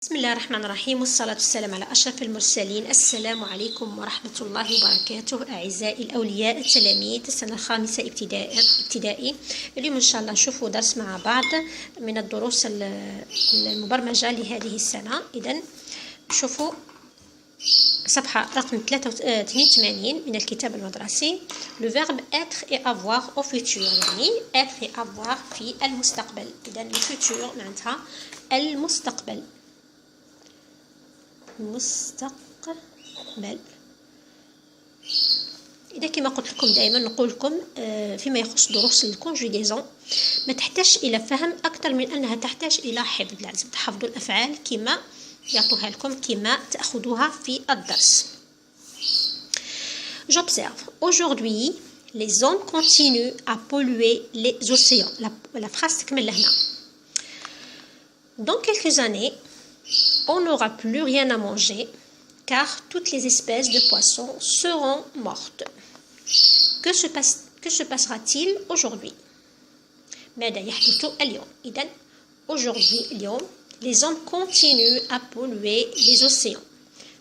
بسم الله الرحمن الرحيم والصلاة والسلام على أشرف المرسلين. السلام عليكم ورحمة الله وبركاته أعزائي الأولياء التلاميذ السنة الخامسة ابتدائي. اليوم إن شاء الله نشوفوا درس مع بعض من الدروس المبرمجة لهذه السنة. إذن شوفوا صفحة رقم 82 من الكتاب المدرسي. le verbe être et avoir au futur، يعني être et avoir في المستقبل. إذن le futur معناتها المستقبل. إذا كما قلت لكم دائما نقول لكم فيما يخص دروس الكونجوغيزون ما تحتاج إلى فهم أكثر من أنها تحتاج إلى حفظ. لازم تحفظوا الأفعال كما يعطوها لكم كما تأخذوها في الدرس. J'observe aujourd'hui les hommes continuent à polluer les océans. la phrase تكمل لهنا. Dans quelques années on n'aura plus rien à manger car toutes les espèces de poissons seront mortes. Que se passera-t-il aujourd'hui? ماذا يحدث اليوم؟ إذن aujourd'hui اليوم les hommes continuent à polluer les océans.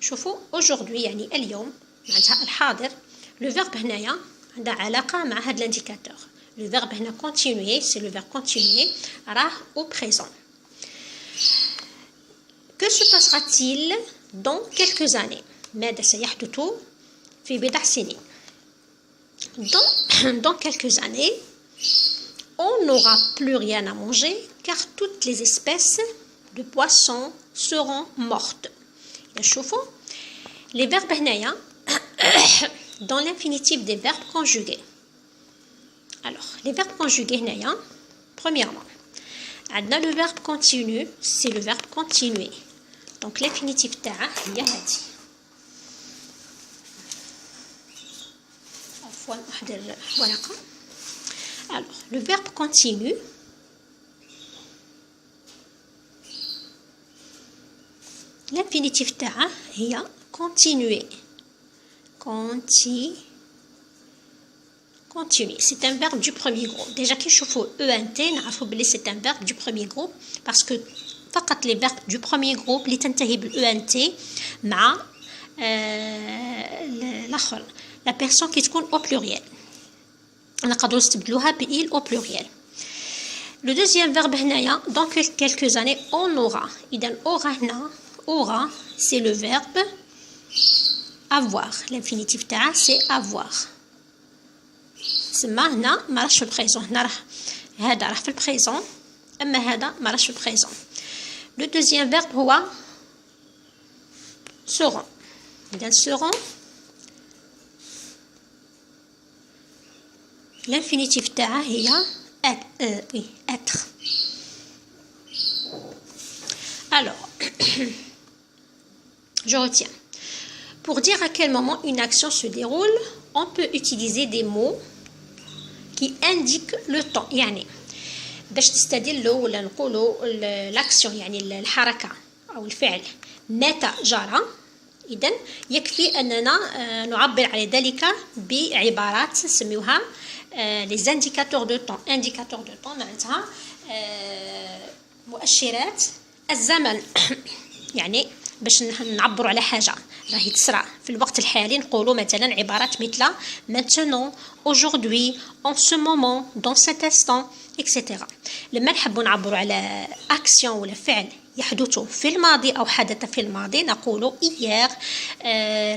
شوفوا aujourd'hui يعني اليوم معناتها الحاضر. le verbe هنايا عندها علاقة مع هذا الانديكاتور. le verbe هنا continuer c'est le verbe continuer راه au présent. Que se passera-t-il dans quelques années? ماذا سيحدث في بضع سنين؟ Dans quelques années, on n'aura plus rien à manger car toutes les espèces de poissons seront mortes. شوفوا les verbes هنايا dans l'infinitif des verbes conjugués. Alors, les verbes conjugués هنايا premièrement عندنا le verbe continu, c'est le verbe continuer. Donc l'infinitif تاعه هي هذه. عفوا نحضر ورقة. Alors le verbe continu l'infinitif تاعه هي continuer. Continuer, c'est un verbe du premier groupe. Déjà كي نشوفوا ENT نعرفوا بلي c'est un verbe du premier groupe parce que فقط les verbes du premier groupe اللي تنتهي بالENT مع الآخر la personne qui تكون au pluriel. نقدروا نستبدلوها بإل au pluriel. Le deuxième verbe هنايا dans quelques années on aura. إذا aura هنا aura c'est le verbe avoir. L'infinitif تاعه c'est avoir. سما هنا ما راهش في البريزون. هنا راه هذا راه في البريزون أما هذا ما راهش في البريزون. Le deuxième verbe هو seront. إذا seront l'infinitif تاعه هي être. Alors je retiens. Pour dire à quel moment une action se déroule, on peut utiliser des mots qui indiquent le temps. يعني باش تستدلوا ولا نقولوا الاكسيون يعني الحركه او الفعل متى جرى. اذا يكفي اننا نعبر على ذلك بعبارات نسميوها les indicateurs de temps. indicateur de temps معناتها مؤشرات الزمن. يعني باش نعبروا على حاجه راهي تصرى في الوقت الحالي نقولوا مثلا عبارات مثل maintenant, aujourd'hui, en ce moment, dans cet instant, etc. لما نحبوا نعبروا على اكسيون ولا فعل يحدث في الماضي او حدث في الماضي نقولوا hier,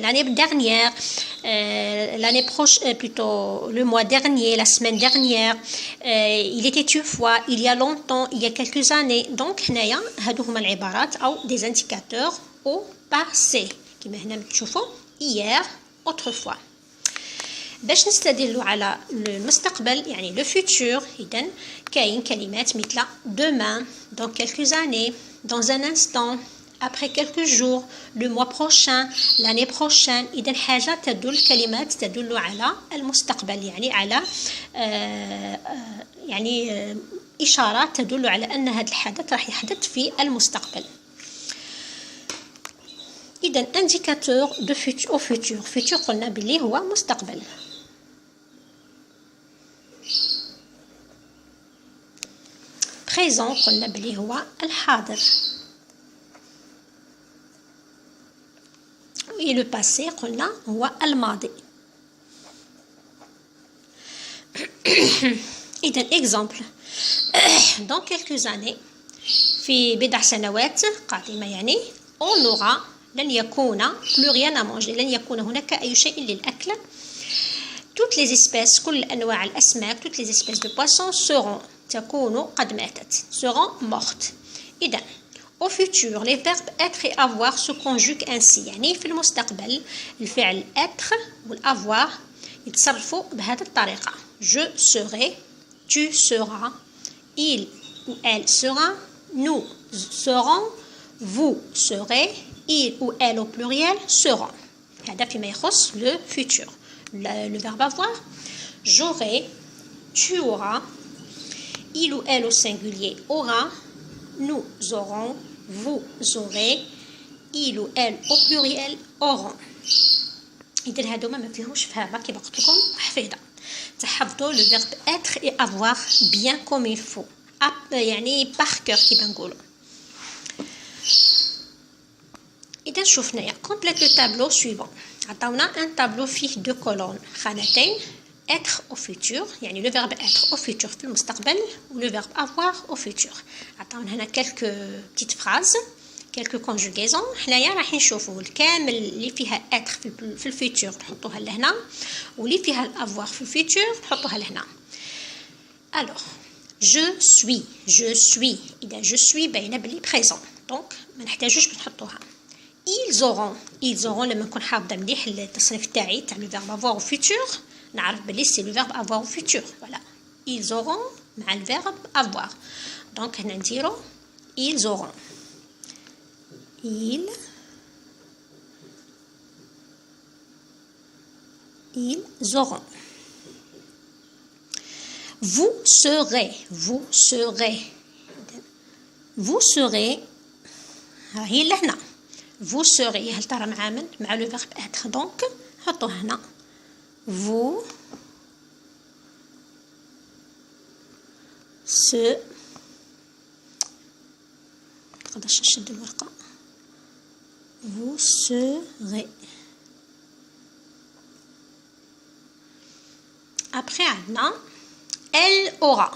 l'année dernière, l'année prochaine, plutôt le mois dernier, la semaine dernière, il était une fois, il y a longtemps, il y a quelques années. Donc هنايا هادو هما العبارات او des indicateurs au passé كما هنا تشوفوا hier, autrefois. باش نستدلوا على المستقبل يعني لو فيتور إذن كاين كلمات مثل demain, dans quelques années, dans un instant, après quelques jours, le mois prochain, l'année prochaine. إذن حاجة تدل كلمات تدل على المستقبل يعني على يعني إشارات تدل على أن هذا الحدث راح يحدث في المستقبل. إذن indicateur de futur au futur. futur قلنا بلي هو مستقبل. présent قلنا بلي هو الحاضر. et le passé قلنا هو الماضي. إذا exemple dans quelques années في بضع سنوات قادمة يعني on aura لن يكون plus rien à manger لن يكون هناك أي شيء للأكل. toutes les espèces كل أنواع الأسماك toutes les espèces de poissons seront تكون قد ماتت seront mortes. إذا au futur les verbes être et avoir se conjuguent ainsi يعني في المستقبل الفعل être والavoir يتصرفوا بهذه الطريقة. je serai tu seras il ou elle sera nous serons vous serez il ou elle au pluriel seront. هذا فيما يخص le futur. le verbe avoir j'aurai tu auras il ou elle au singulier aura nous aurons vous aurez il ou elle au pluriel auront. إذا هادوما ما فيهمش فهمة كيما قلت لكم حفيظة. تحفظوا le verbe être et avoir bien comme il faut يعني par cœur كيما نقولوا. إذا شوفنايا complète le tableau suivant. عطاونا un tableau فيه 2 colonnes خانتين être au futur يعني le verbe être au futur في المستقبل و le verbe avoir au futur. عطاونا هنا quelques petites phrases quelques conjugaisons. حنايا راح نشوفوا الكامل اللي فيها être في الفيتور نحطوها لهنا واللي فيها avoir في الفيتور نحطوها لهنا. alors je suis إذا je suis باينة بلي présent دونك ما نحتاجوش نحطوها. ils auront لما نكون حافظة مليح التصريف تاعي تاع le verbe avoir au futur نعرف بلي c'est le verbe avoir au futur. voilà ils auront مع le verbe avoir دونك هنا نديرو ils auront ils auront. vous serez هي لهنا vous serez هل ترى مع من مع le verbe être donc حطوه هنا vous نقدرش نشد الورقة vous serez. après عندنا elle aura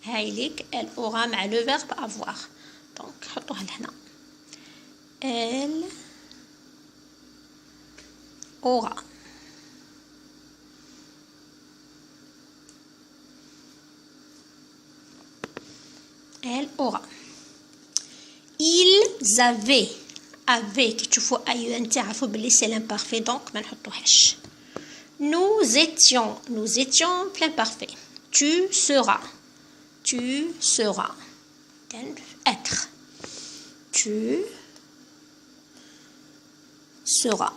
هايليك elle aura مع le verbe avoir donc حطوها لهنا elle aura. elle aura. ils avaient كي تشوفوا اي ان تعرفوا بلي سي l'imparfait donc ما نحطوهاش. nous étions plein parfait. tu seras then être tu seras.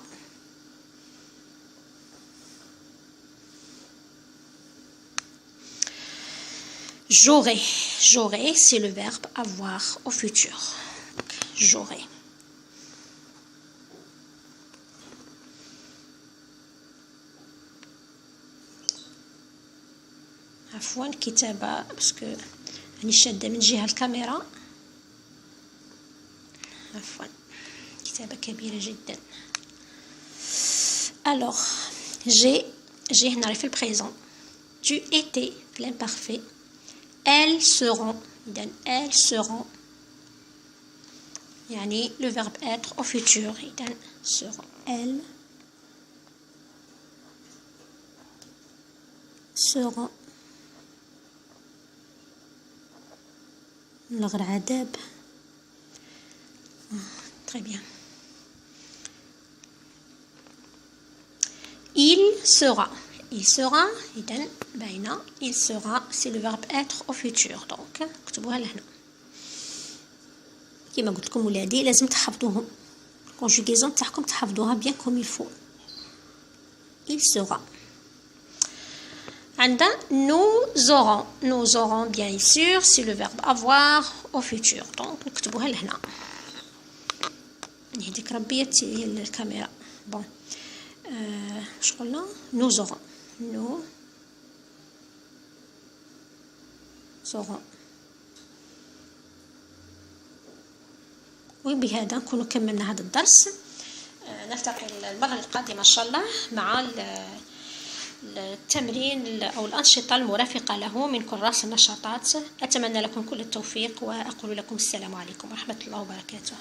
j'aurai c'est le verbe avoir au futur. j'aurai. عفوا كتابة باسكو راني شادة من جهة الكاميرا عفوا كتابة كبيرة جدا. alors j'ai هنا في البريزون tu étais l'imparfait elles seront إذن elles seront يعني le verbe être au futur إذن seront elles seront. نلغي العذاب. très bien. il sera إذن باينة il sera c'est le verbe être au futur donc اكتبوها لهنا. كما قلت لكم ولادي لازم تحفظوهم conjugaison تاعكم تحفظوها bien comme il faut. il sera. عندنا nous aurons bien sûr c'est le verbe avoir au futur donc نكتبوها لهنا. هذيك ربية هي الكاميرا. bon واش قلنا nous aurons وبهذا نكونوا كملنا هذا الدرس. نلتقي المرة القادمة إن شاء الله مع التمرين أو الأنشطة المرافقة له من كراس النشاطات. أتمنى لكم كل التوفيق، وأقول لكم السلام عليكم ورحمة الله وبركاته.